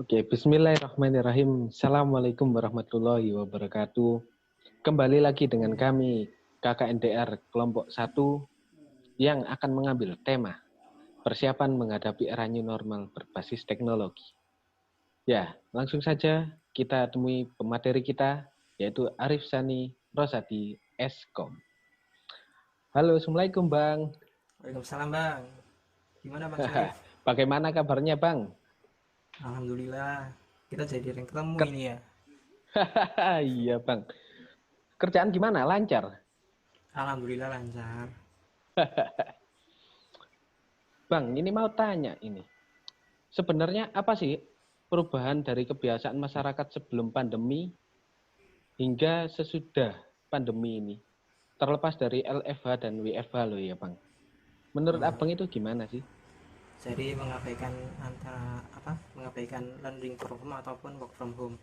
Oke, bismillahirrahmanirrahim. Assalamualaikum warahmatullahi wabarakatuh. Kembali lagi dengan kami, KKNDR Kelompok 1, yang akan mengambil tema persiapan menghadapi era new normal berbasis teknologi. Ya, langsung saja kita temui pemateri kita, yaitu Arif Sani Rosadi, Eskom. Halo, Assalamualaikum Bang. Waalaikumsalam Bang. Gimana Bang Syarif? Bagaimana kabarnya Bang? Alhamdulillah. Kita jadi yang ketemu Ker ini ya. iya Bang. Kerjaan gimana? Lancar? Alhamdulillah lancar. Bang, ini mau tanya ini. Sebenarnya apa sih perubahan dari kebiasaan masyarakat sebelum pandemi hingga sesudah pandemi ini? Terlepas dari LFH dan WFH loh ya Bang. Menurut Abang itu gimana sih? Jadi mengabaikan antara apa? Mengabaikan learning from home ataupun work from home.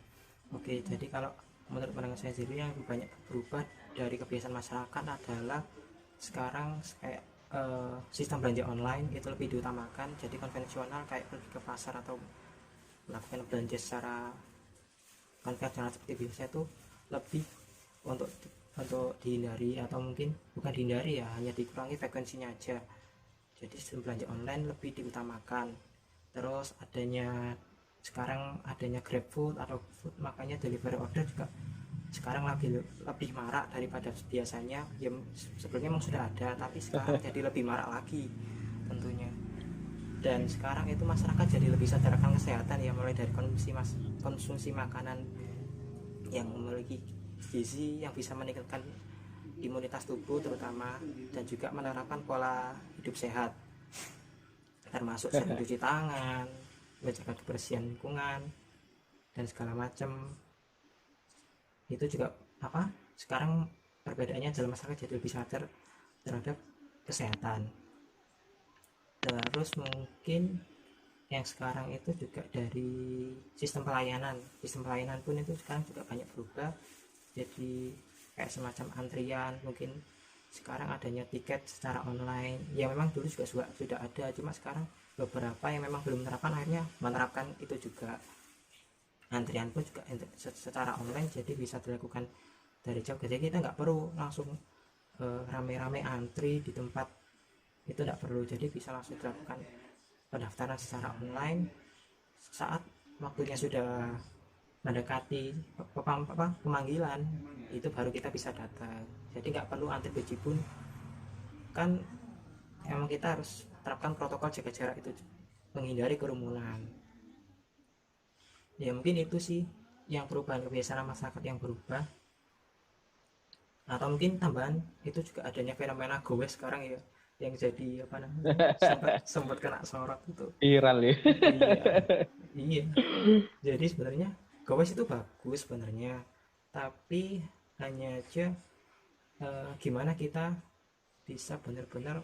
Oke, jadi kalau menurut pandangan saya sendiri yang banyak berubah dari kebiasaan masyarakat adalah sekarang kayak sistem belanja online itu lebih diutamakan. Jadi konvensional kayak pergi ke pasar atau melakukan belanja secara konvensional seperti biasa itu lebih untuk dihindari, atau mungkin bukan dihindari ya, hanya dikurangi frekuensinya aja. Jadi sistem belanja online lebih diutamakan. Terus adanya GrabFood atau food, makanya delivery order juga sekarang lagi lebih marak daripada biasanya. Ya sebelumnya memang sudah ada, tapi sekarang jadi lebih marak lagi tentunya. Dan sekarang itu masyarakat jadi lebih sadar akan kesehatan ya, mulai dari konsumsi makanan yang memiliki gizi yang bisa meningkatkan imunitas tubuh terutama, dan juga menerapkan pola hidup sehat termasuk sering cuci tangan, menjaga kebersihan lingkungan dan segala macam. Itu juga apa, sekarang perbedaannya adalah masyarakat jadi lebih sadar terhadap kesehatan. Terus mungkin yang sekarang itu juga dari sistem pelayanan pun itu sekarang juga banyak berubah. Jadi kayak semacam antrian, mungkin sekarang adanya tiket secara online yang memang dulu juga sudah ada, cuma sekarang beberapa yang memang belum menerapkan akhirnya menerapkan itu juga. Antrian pun juga secara online, jadi bisa dilakukan dari jauh, jadi kita nggak perlu langsung rame-rame antri di tempat, itu tidak perlu, jadi bisa langsung dilakukan pendaftaran secara online. Saat waktunya sudah mendekati pemanggilan, itu baru kita bisa datang, jadi nggak perlu antri bejibun. Kan emang kita harus terapkan protokol jaga jarak itu, menghindari kerumunan. Ya mungkin itu sih yang perubahan kebiasaan masyarakat yang berubah. Atau mungkin tambahan itu juga adanya fenomena gowes sekarang ya, yang jadi apa namanya, sempat sempat kena sorot itu. Viral ya. Iya, iya. Jadi sebenarnya gowes itu bagus sebenarnya, tapi hanya aja gimana kita bisa benar-benar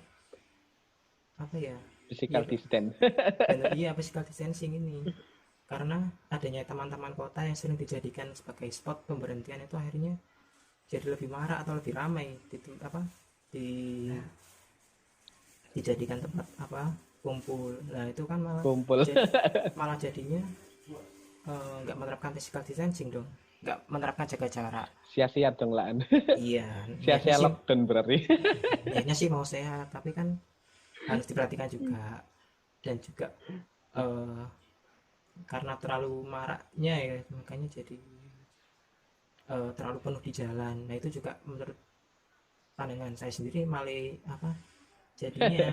apa ya, iya Physical distance. benar, iya physical distancing ini. Karena adanya taman-taman kota yang sering dijadikan sebagai spot pemberhentian itu akhirnya jadi lebih marak atau lebih ramai di dijadikan tempat kumpul. Nah itu kan Kumpul. malah jadinya nggak menerapkan physical distancing dong, nggak menerapkan jaga jarak. Sia-sia dong lah. Iya, niatnya Sia-sia sih lockdown berarti. niatnya sih mau sehat, tapi kan harus diperhatikan juga. Dan juga eh, karena terlalu maraknya ya, makanya jadi terlalu penuh di jalan. Nah itu juga menurut pandangan saya sendiri malah apa, jadinya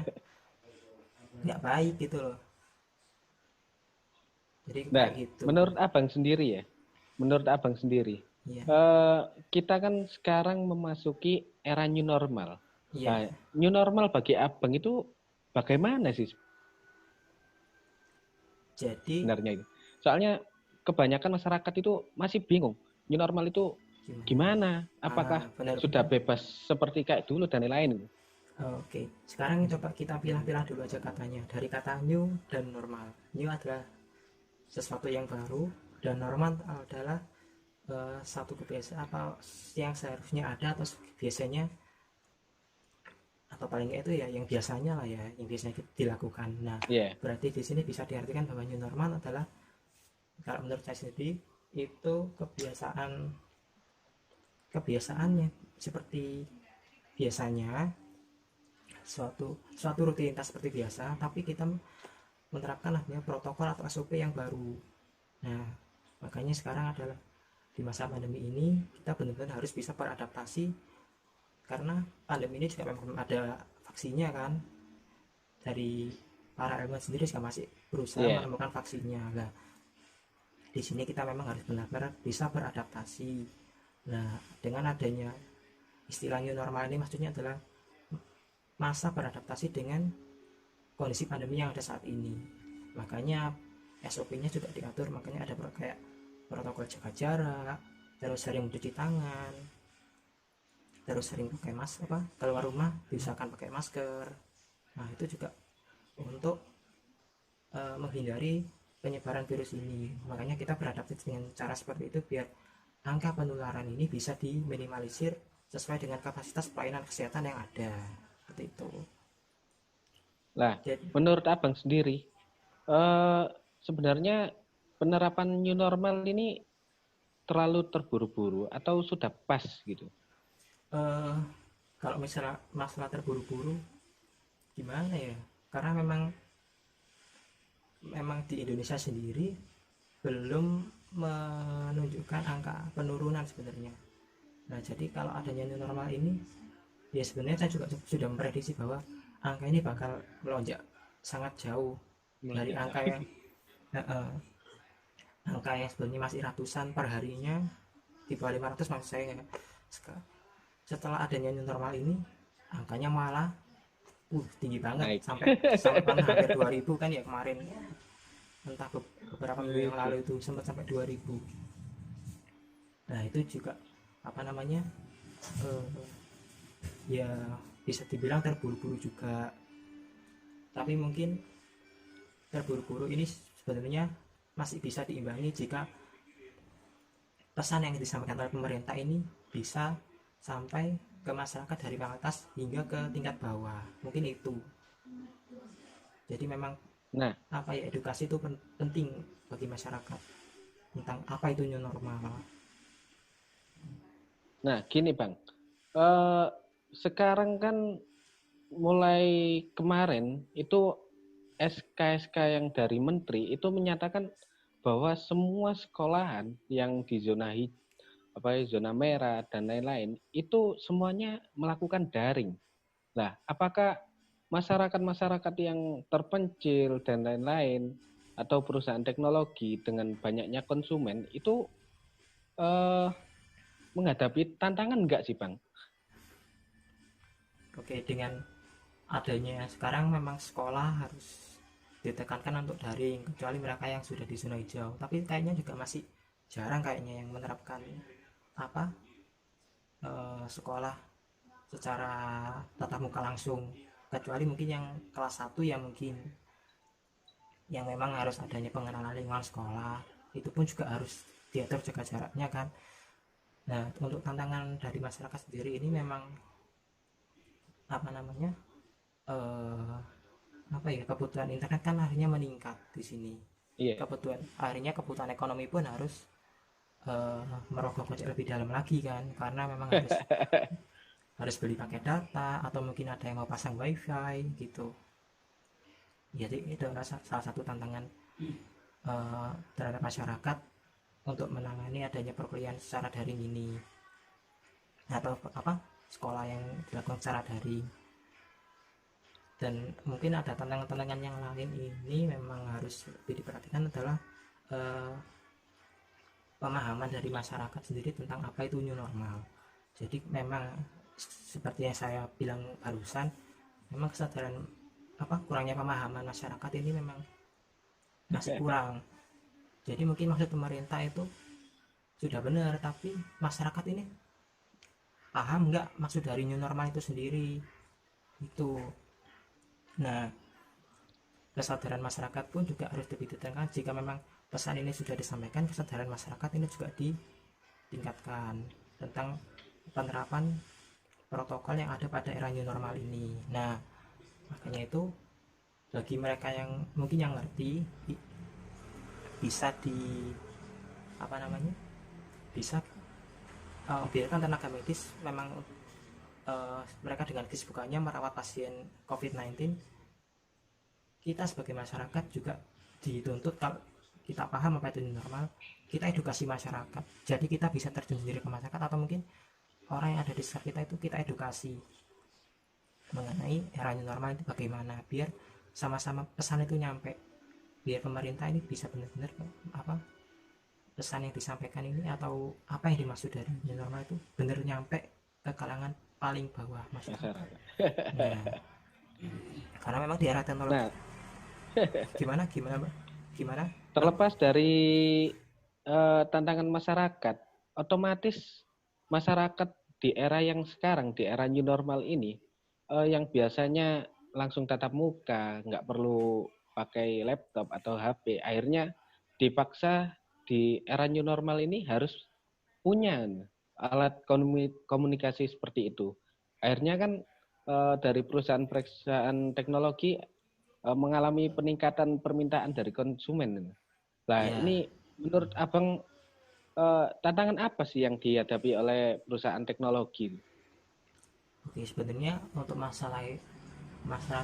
nggak baik gitu loh, jadi Nah, kayak gitu. menurut Abang sendiri ya, menurut Abang sendiri, Iya, eh, kita kan sekarang memasuki era new normal. iya. Nah, new normal bagi Abang itu bagaimana sih Jadi sebenarnya itu? Soalnya kebanyakan masyarakat itu masih bingung, new normal itu gimana? gimana? Apakah sudah Benar-benar. bebas seperti kayak dulu dan lain-lain? Oke, sekarang coba kita pilah-pilah dulu aja katanya. Dari kata new dan normal. New adalah sesuatu yang baru, dan normal adalah satu kebiasaan apa yang seharusnya ada atau biasanya, atau paling nggak itu ya yang biasanya lah ya, yang biasanya dilakukan. Nah, Iya. berarti di sini bisa diartikan bahwa new normal adalah Kalau menurut saya sendiri itu kebiasaannya seperti biasanya, suatu suatu rutinitas seperti biasa, tapi kita menerapkan adanya protokol atau SOP yang baru. Nah, makanya sekarang adalah di masa pandemi ini kita benar-benar harus bisa beradaptasi, karena pandemi ini juga memang ada vaksinnya kan. Dari para ilmuwan sendiri juga masih berusaha Iya. menemukan vaksinnya. Nah, di sini kita memang harus benar-benar bisa beradaptasi. Nah, dengan adanya istilah new normal ini maksudnya adalah masa beradaptasi dengan kondisi pandemi yang ada saat ini. Makanya SOP-nya juga diatur, makanya ada kayak protokol jaga jarak, terus sering mencuci tangan, terus sering pakai masker, keluar rumah diusahakan pakai masker. Nah, itu juga untuk menghindari penyebaran virus ini. Makanya kita beradaptasi dengan cara seperti itu biar angka penularan ini bisa diminimalisir sesuai dengan kapasitas pelayanan kesehatan yang ada. Seperti itu. Lah, Jadi, menurut Abang sendiri, sebenarnya penerapan new normal ini terlalu terburu-buru atau sudah pas gitu? eh, kalau misalnya masalah terburu-buru, gimana ya? Karena memang di Indonesia sendiri belum menunjukkan angka penurunan sebenarnya. Nah, jadi kalau adanya new normal ini, ya sebenarnya saya juga sudah memprediksi bahwa angka ini bakal melonjak sangat jauh dari Melonjak angka jauh. yang angka yang sebenarnya masih ratusan per harinya, di bawah 500 maksud saya ya. Setelah adanya new normal ini, angkanya malah tinggi banget, Naik. sampai sampai pernah hampir 2000 kan ya kemarin, entah beberapa minggu yang lalu itu sempat sampai 2000. Nah, itu juga apa namanya, eh, ya bisa dibilang terburu-buru juga, tapi mungkin terburu-buru ini sebenarnya masih bisa diimbangi jika pesan yang disampaikan oleh pemerintah ini bisa sampai ke masyarakat dari pangkat atas hingga ke tingkat bawah. Mungkin itu. Jadi memang Nah, apa ya, edukasi itu penting bagi masyarakat tentang apa itu new normal. nah gini Bang, eh, sekarang kan mulai kemarin itu SK-SK yang dari Menteri itu menyatakan bahwa semua sekolahan yang di zona merah dan lain-lain itu semuanya melakukan daring. Nah, apakah masyarakat-masyarakat yang terpencil dan lain-lain atau perusahaan teknologi dengan banyaknya konsumen itu eh, menghadapi tantangan enggak sih, Bang? Oke, dengan adanya sekarang memang sekolah harus ditekankan untuk daring kecuali mereka yang sudah di zona hijau, tapi kayaknya juga masih jarang kayaknya yang menerapkan apa, sekolah secara tatap muka langsung, kecuali mungkin yang kelas 1 yang mungkin yang memang harus adanya pengenalan lingkungan sekolah, itu pun juga harus diatur jaga jaraknya kan. Nah, untuk tantangan dari masyarakat sendiri ini memang apa namanya, eh, apa ya, kebutuhan internet kan akhirnya meningkat di sini. Iya. Kebutuhan ekonomi pun harus merogoh kocek lebih dalam lagi kan, karena memang harus harus beli pakai data, atau mungkin ada yang mau pasang wifi gitu. Jadi itu salah satu tantangan terhadap masyarakat untuk menangani adanya perkuliahan secara daring ini, atau apa, sekolah yang dilakukan secara daring. Dan mungkin ada tantangan-tantangan yang lain ini memang harus lebih diperhatikan adalah eh, pemahaman dari masyarakat sendiri tentang apa itu new normal. Jadi memang seperti yang saya bilang barusan, memang kesadaran apa, kurangnya pemahaman masyarakat ini memang masih kurang. Jadi mungkin maksud pemerintah itu sudah benar, tapi masyarakat ini paham nggak maksud dari new normal itu sendiri itu. Nah, kesadaran masyarakat pun juga harus lebih ditekankan. Jika memang pesan ini sudah disampaikan, kesadaran masyarakat ini juga ditingkatkan tentang penerapan protokol yang ada pada era new normal ini. Nah, makanya itu bagi mereka yang mungkin yang ngerti, bisa apa namanya, bisa biarkan tenaga medis memang mereka dengan kesibukannya merawat pasien COVID-19. Kita sebagai masyarakat juga dituntut, kalau kita paham apa itu new normal, kita edukasi masyarakat. Jadi kita bisa terjun sendiri ke masyarakat, atau mungkin orang yang ada di sekitar kita itu kita edukasi mengenai era new normal itu bagaimana, biar sama-sama pesan itu nyampe, biar pemerintah ini bisa benar-benar apa pesan yang disampaikan ini atau apa yang dimaksud dari new normal itu benar nyampe ke kalangan paling bawah masyarakat. Nah, karena memang di era teknologi. Nah, gimana Mbak? Gimana? terlepas dari tantangan masyarakat, otomatis masyarakat di era yang sekarang, di era new normal ini, yang biasanya langsung tatap muka, nggak perlu pakai laptop atau HP, akhirnya dipaksa di era new normal ini harus punya alat komunikasi seperti itu. Akhirnya kan dari perusahaan-perusahaan teknologi mengalami peningkatan permintaan dari konsumen. Nah, Ya, ini menurut Abang tantangan apa sih yang dihadapi oleh perusahaan teknologi? oke, sebenarnya untuk masalah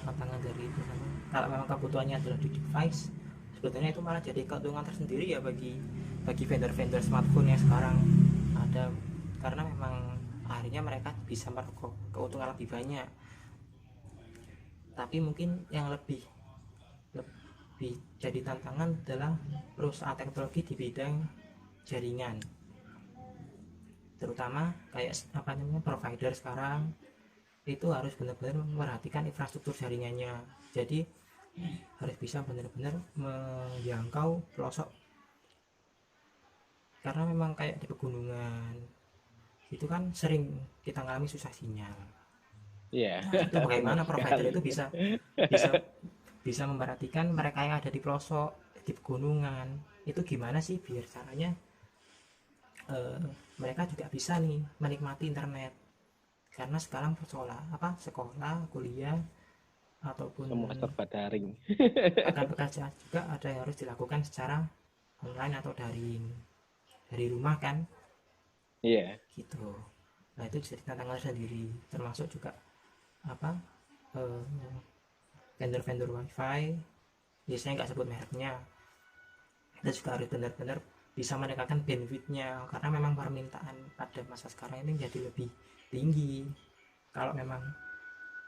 tantangan dari itu, kalau memang kebutuhannya adalah di device, sebetulnya itu malah jadi keuntungan tersendiri ya bagi vendor-vendor smartphone yang sekarang ada, karena memang akhirnya mereka bisa merokok keuntungan lebih banyak. Tapi mungkin yang lebih jadi tantangan adalah perusahaan teknologi di bidang jaringan, terutama kayak apa namanya provider sekarang itu harus benar-benar memperhatikan infrastruktur jaringannya. Jadi harus bisa benar-benar menjangkau pelosok, karena memang kayak di pegunungan itu kan sering kita ngalami susah sinyal. Iya, Nah, itu benar bagaimana provider sekali. itu bisa bisa memperhatikan mereka yang ada di pelosok di pegunungan itu gimana sih, biar caranya eh, mereka juga bisa nih menikmati internet, karena sekarang sekolah kuliah ataupun Semua serba daring. akan bekerja juga ada yang harus dilakukan secara online atau daring dari rumah kan, Iya, gitu. Nah, itu jadi tantangan sendiri, termasuk juga apa eh, vendor-vendor wifi, biasanya nggak sebut mereknya, kita juga harus benar-benar bisa mendekatkan bandwidthnya, karena memang permintaan pada masa sekarang ini jadi lebih tinggi. Kalau memang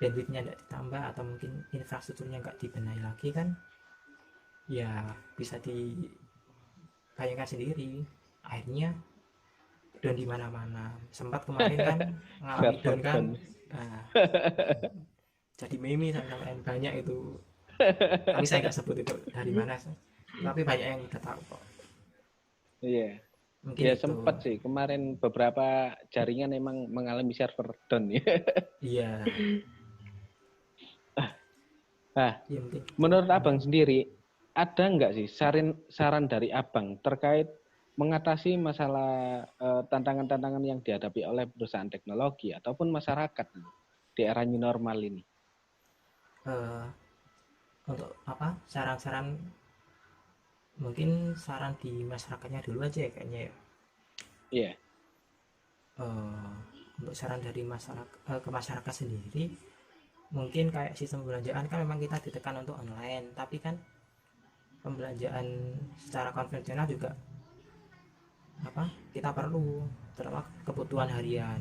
bandwidthnya tidak ditambah atau mungkin infrastrukturnya nggak dibenahi lagi kan, ya bisa dibayangkan sendiri, akhirnya down di mana-mana. Sempat kemarin kan ngalami server down kan. down. Nah, jadi meme sampai banyak itu, tapi saya nggak sebut itu dari mana, tapi banyak yang udah tahu kok. Iya, Mungkin ya itu. sempat sih kemarin beberapa jaringan emang mengalami server down ya. Iya, Nah, ya mungkin itu. menurut Abang sendiri, ada nggak sih saran dari Abang terkait mengatasi masalah tantangan-tantangan yang dihadapi oleh perusahaan teknologi ataupun masyarakat di era new normal ini? Eh, untuk apa saran-saran, mungkin saran di masyarakatnya dulu aja ya kayaknya ya. Iya, Eh, untuk saran dari masyarakat ke masyarakat sendiri, mungkin kayak sistem pembelanjaan kan memang kita ditekan untuk online, tapi kan pembelanjaan secara konvensional juga apa kita perlu, terutama kebutuhan harian,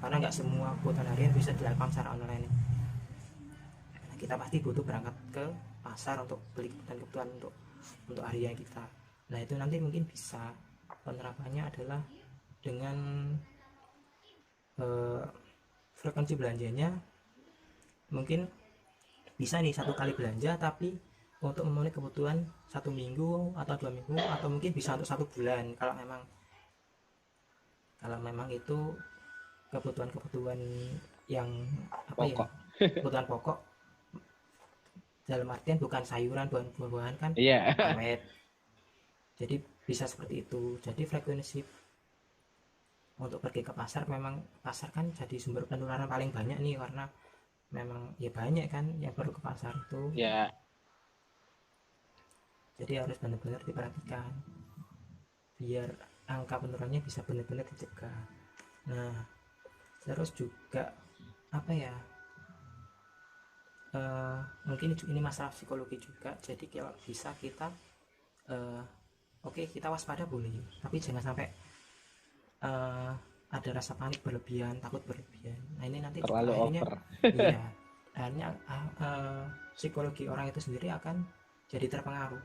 karena nggak semua kebutuhan harian bisa dilakukan secara online. Nah, kita pasti butuh berangkat ke pasar untuk beli kebutuhan untuk harian kita. Nah, itu nanti mungkin bisa penerapannya adalah dengan eh, frekuensi belanjanya mungkin bisa nih satu kali belanja, tapi untuk memenuhi kebutuhan 1 minggu atau 2 minggu, atau mungkin bisa untuk 1 bulan, kalau memang itu kebutuhan-kebutuhan yang apa ya, pokok. kebutuhan pokok, dalam artian bukan sayuran buah-buahan kan Iya, awet. Jadi bisa seperti itu. Jadi frekuensi untuk pergi ke pasar, memang pasar kan jadi sumber penularan paling banyak nih, karena memang ya banyak kan yang perlu ke pasar itu. ya Jadi harus benar-benar diperhatikan biar angka penurunannya bisa benar-benar dicegah. Nah, terus juga apa ya, mungkin ini masalah psikologi juga. Jadi kalau bisa kita oke, kita waspada boleh, tapi jangan sampai eh, ada rasa panik berlebihan, takut berlebihan. Nah ini nanti juga Terlalu akhirnya, over. iya, akhirnya psikologi orang itu sendiri akan jadi terpengaruh.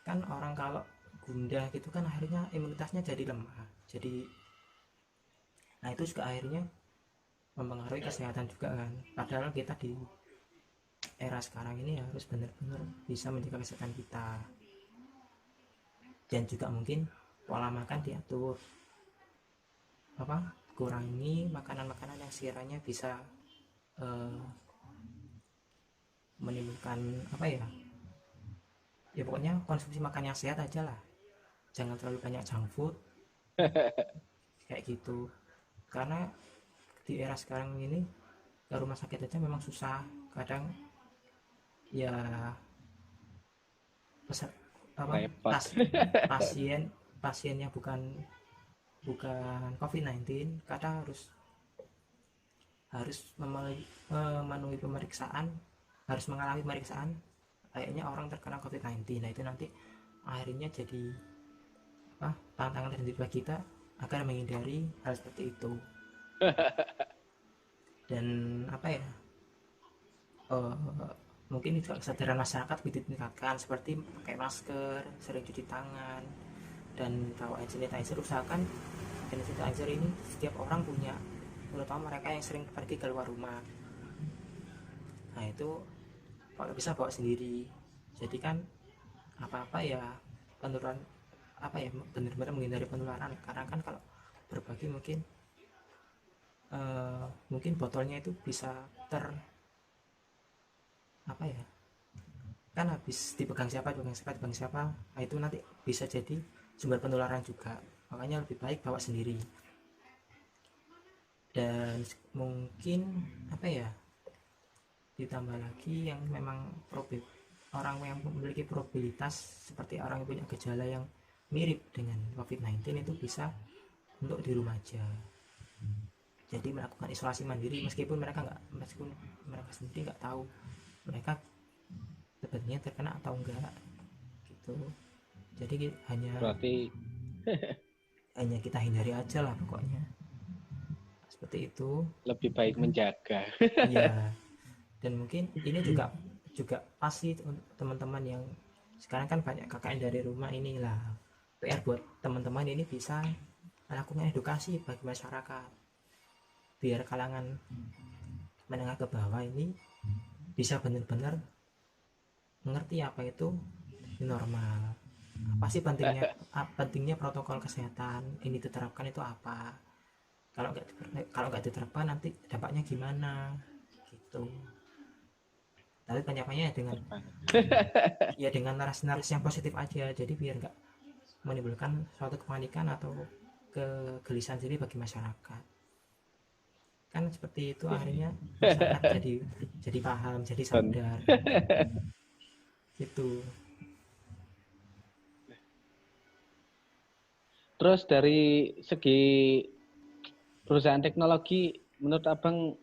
Kan orang kalau gundah gitu kan akhirnya imunitasnya jadi lemah. Jadi, nah itu juga akhirnya mempengaruhi kesehatan juga kan. Padahal kita di era sekarang ini harus benar-benar bisa menjaga kesehatan kita, dan juga mungkin pola makan diatur, apa, kurangi makanan-makanan yang sekiranya bisa eh, menimbulkan apa ya, ya pokoknya konsumsi makan yang sehat aja lah, jangan terlalu banyak junk food kayak gitu. Karena di era sekarang ini ke rumah sakit aja memang susah kadang ya, apa, Repot. pasien pasiennya bukan bukan COVID-19 kadang harus memenuhi pemeriksaan, harus mengalami pemeriksaan kayaknya orang terkena COVID-19. Nah itu nanti akhirnya jadi apa, tantangan tersendiri bagi kita agar menghindari hal seperti itu. Dan apa ya, mungkin juga kesadaran masyarakat bisa ditingkatkan seperti pakai masker, sering cuci tangan, dan bawa hand sanitizer. Usahakan hand sanitizer ini setiap orang punya, terutama mereka yang sering pergi keluar rumah. Nah itu kalau bisa bawa sendiri, jadi kan apa-apa ya penularan, apa ya, benar-benar menghindari penularan. Karena kan kalau berbagi mungkin mungkin botolnya itu bisa apa ya, kan habis dipegang siapa, nah itu nanti bisa jadi sumber penularan juga. Makanya lebih baik bawa sendiri. Dan mungkin apa ya, ditambah lagi yang memang orang yang memiliki probabilitas seperti orang yang punya gejala yang mirip dengan COVID-19 itu bisa untuk di rumah aja, jadi melakukan isolasi mandiri meskipun mereka sendiri nggak tahu mereka sebenarnya terkena atau enggak gitu. Jadi Berarti hanya kita hindari aja lah pokoknya, seperti itu. lebih baik menjaga. Iya, dan mungkin ini juga pasti untuk teman-teman yang sekarang kan banyak KKN dari rumah, inilah PR buat teman-teman ini bisa melakukan edukasi bagi masyarakat biar kalangan menengah ke bawah ini bisa benar-benar mengerti apa itu normal, apa sih pentingnya protokol kesehatan ini diterapkan itu apa, kalau nggak diterapkan nanti dampaknya gimana gitu. Tapi penyampaiannya ya dengan narasi-narasi yang positif aja, jadi biar nggak menimbulkan suatu kepanikan atau kegelisahan sendiri bagi masyarakat. Kan seperti itu akhirnya masyarakat jadi paham, jadi sadar gitu. Terus dari segi perusahaan teknologi, menurut Abang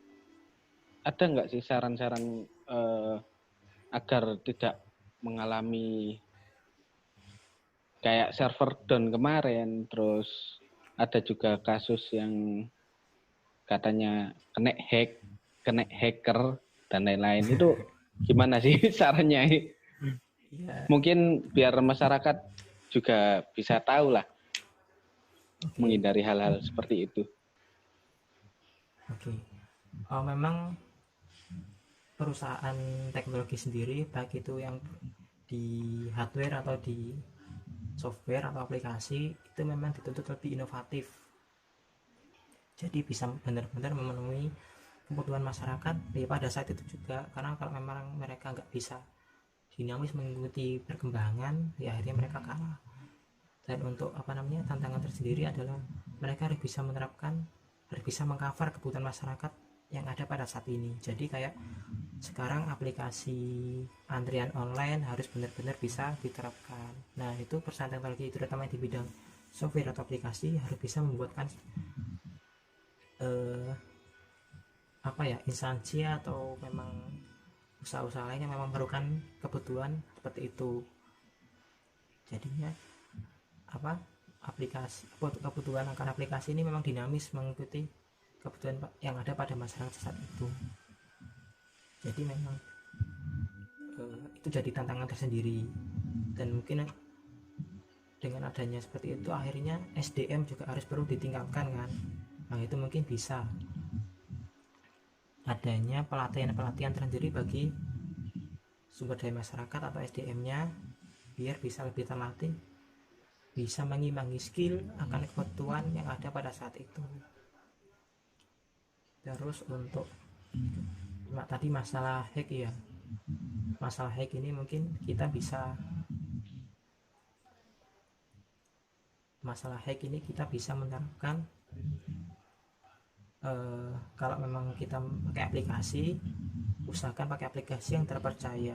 ada nggak sih saran-saran agar tidak mengalami kayak server down kemarin, terus ada juga kasus yang katanya kena hacker dan lain-lain, itu gimana sih sarannya? Ya, Mungkin biar masyarakat juga bisa tahu lah oke, menghindari hal-hal seperti itu. oke. Memang perusahaan teknologi sendiri baik itu yang di hardware atau di software atau aplikasi itu memang dituntut lebih inovatif, jadi bisa benar-benar memenuhi kebutuhan masyarakat ya pada saat itu juga. Karena kalau memang mereka nggak bisa dinamis mengikuti perkembangan ya akhirnya mereka kalah. Dan untuk apa namanya, tantangan tersendiri adalah mereka harus bisa menerapkan, harus bisa mengcover kebutuhan masyarakat yang ada pada saat ini. Jadi kayak sekarang aplikasi antrian online harus benar-benar bisa diterapkan. Nah, itu perusahaan teknologi terutama di bidang software atau aplikasi harus bisa membuatkan apa ya, instansi atau memang usaha-usaha lain yang memang memerlukan kebutuhan seperti itu. Jadinya apa, aplikasi kebutuhan akan aplikasi ini memang dinamis mengikuti kebutuhan yang ada pada masyarakat saat itu. Jadi memang itu jadi tantangan tersendiri, dan mungkin dengan adanya seperti itu akhirnya SDM juga harus perlu ditingkatkan kan. Nah, itu mungkin bisa adanya pelatihan-pelatihan tersendiri bagi sumber daya masyarakat atau SDM-nya biar bisa lebih terlatih, bisa mengimbangi skill akan kebutuhan yang ada pada saat itu. Terus untuk tadi masalah hack ya, masalah hack ini mungkin kita bisa menerapkan kalau memang kita pakai aplikasi, usahakan pakai aplikasi yang terpercaya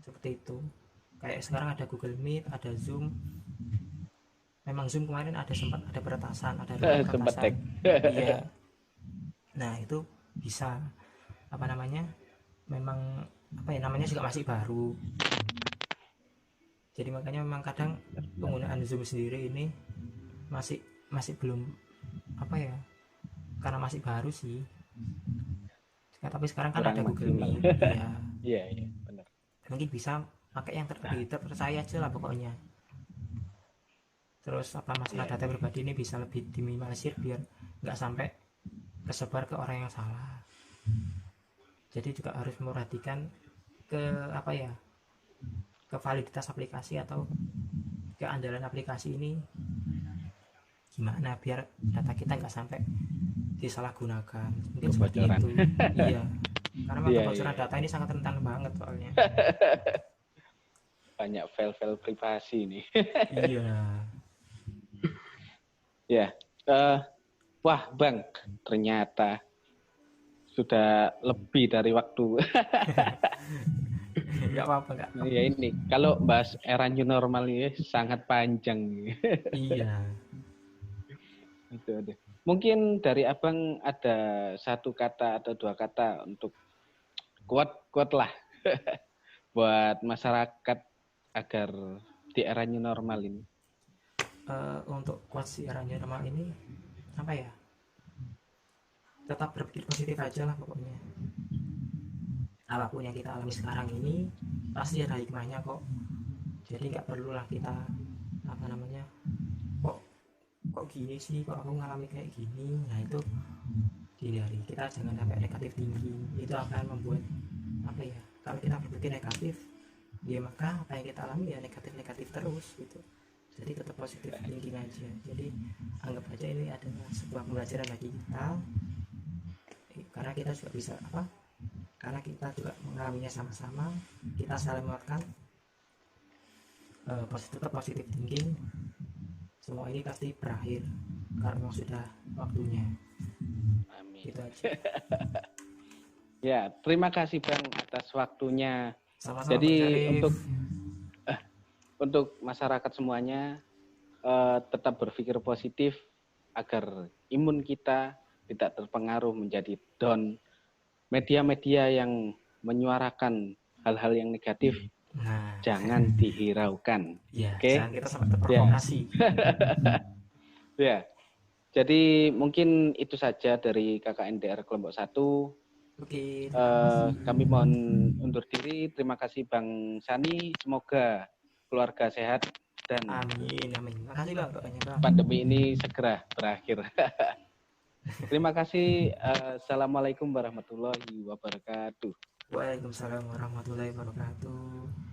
seperti itu. Kayak sekarang ada Google Meet, ada Zoom. Memang Zoom kemarin sempat ada peretasan, ada peretasan. Iya. Nah, itu bisa apa namanya? Memang apa ya namanya juga masih baru. Jadi makanya memang kadang penggunaan Zoom sendiri ini masih belum apa ya? Karena masih baru sih. Tapi sekarang kan ada Google Meet. Iya, benar. Mungkin bisa pakai yang terpercaya aja lah pokoknya. Terus apa masalah data pribadi ini bisa lebih diminimalisir biar nggak sampai kesebar ke orang yang salah. Jadi juga harus memperhatikan ke apa ya, ke validitas aplikasi atau keandalan aplikasi ini gimana biar data kita nggak sampai disalahgunakan. Mungkin seperti itu. Iya. Karena kebocoran data ini sangat rentan banget soalnya. Banyak file-file privasi ini. Iya. Ya. Wah, Bang, ternyata sudah lebih dari waktu. Enggak apa-apa, enggak. Ya ini, kalau bahas era new normal ini sangat panjang. Iya. Aduh. Mungkin dari Abang ada satu kata atau dua kata untuk quote lah buat masyarakat agar di era new normal ini. Untuk quote di era new normal ini apa ya? Tetap berpikir positif aja lah pokoknya. Apapun yang kita alami sekarang ini pasti ada hikmahnya kok. Jadi nggak perlulah kita apa namanya, kok gini sih, kok aku ngalami kayak gini. Nah, itu dihindari. Kita jangan sampai negatif tinggi. Itu akan membuat apa ya, kalau kita berpikir negatif ya maka apa yang kita alami ya negatif terus gitu. Jadi tetap positif tinggi aja. Jadi anggap aja ini adalah sebuah pembelajaran bagi kita, karena kita juga bisa apa, karena kita juga mengalaminya sama-sama. Kita saling menguatkan, tetap positif thinking. Semua ini pasti berakhir karena memang sudah waktunya. Amin. Gitu aja. Ya, terima kasih Bang atas waktunya. Sama-sama. Jadi untuk masyarakat semuanya tetap berpikir positif agar imun kita tidak terpengaruh menjadi down. Media-media yang menyuarakan hal-hal yang negatif jangan dihiraukan. Ya, jangan kita sampai terprovokasi. Ya. Jadi mungkin itu saja dari KKNDR kelompok 1. Oke, kami mohon undur diri. Terima kasih Bang Sani. Semoga keluarga sehat dan amin. Makasih Bang doanya Bang. Pandemi ini segera berakhir. Terima kasih. Assalamualaikum warahmatullahi wabarakatuh. Waalaikumsalam warahmatullahi wabarakatuh.